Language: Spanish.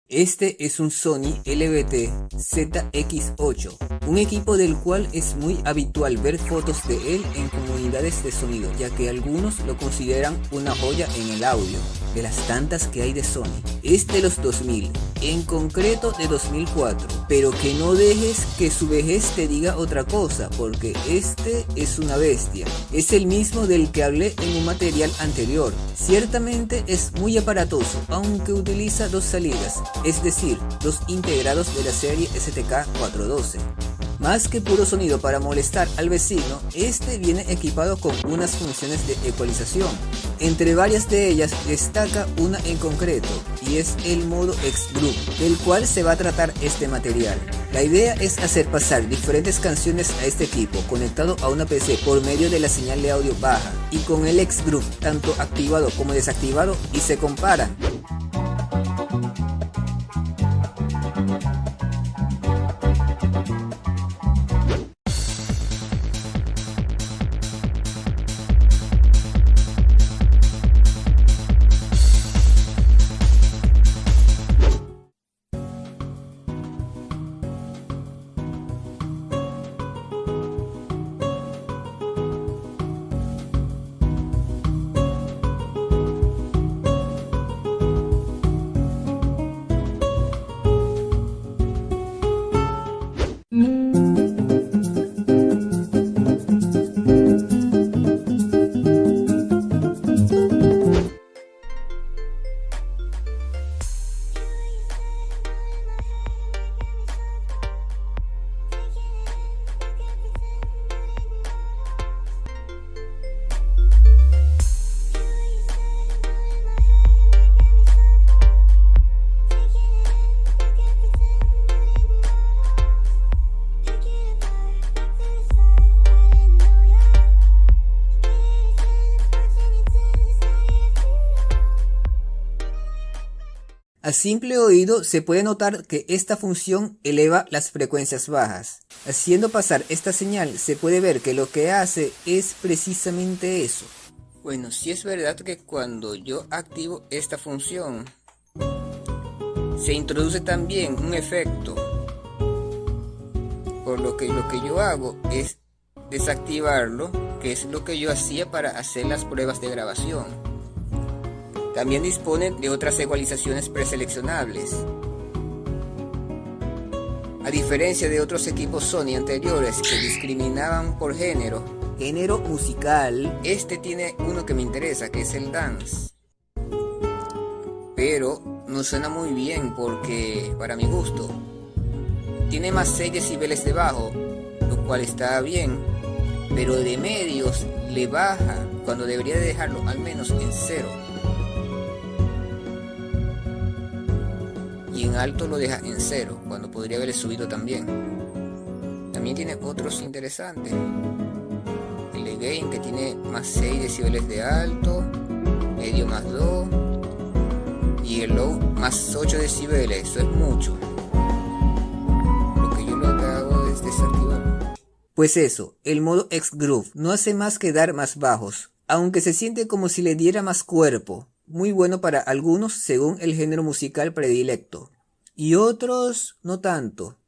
Este es un Sony LBT ZX8, un equipo del cual es muy habitual ver fotos de él en comunidades de sonido, ya que algunos lo consideran una joya en el audio, de las tantas que hay de Sony. Es de los 2000, en concreto de 2004, pero que no dejes que su vejez te diga otra cosa, porque este es una bestia. Es el mismo del que hablé en un material anterior. Ciertamente es muy aparatoso, aunque utiliza dos salidas, es decir, dos integrados de la serie STK412. Más que puro sonido para molestar al vecino, este viene equipado con unas funciones de ecualización. Entre varias de ellas destaca una en concreto, y es el modo X-Group, del cual se va a tratar este material. La idea es hacer pasar diferentes canciones a este equipo conectado a una PC por medio de la señal de audio baja, y con el X-Group tanto activado como desactivado, y se comparan. A simple oído se puede notar que esta función eleva las frecuencias bajas. Haciendo pasar esta señal se puede ver que lo que hace es precisamente eso. Bueno, sí es verdad que cuando yo activo esta función se introduce también un efecto, por lo que yo hago es desactivarlo, que es lo que yo hacía para hacer las pruebas de grabación. También dispone de otras ecualizaciones preseleccionables. A diferencia de otros equipos Sony anteriores que discriminaban por género musical, este tiene uno que me interesa, que es el dance. Pero no suena muy bien porque, para mi gusto, tiene más 6 decibeles de bajo, lo cual está bien, pero de medios le baja cuando debería de dejarlo al menos en 0. Y en alto lo deja en 0, cuando podría haber subido también. También tiene otros interesantes. El gain, que tiene más 6 decibeles de alto, medio más 2, y el low más 8 decibeles, eso es mucho. Lo que yo lo que hago es desactivarlo. Pues eso, el modo X-Groove no hace más que dar más bajos, aunque se siente como si le diera más cuerpo. Muy bueno para algunos según el género musical predilecto, y otros no tanto.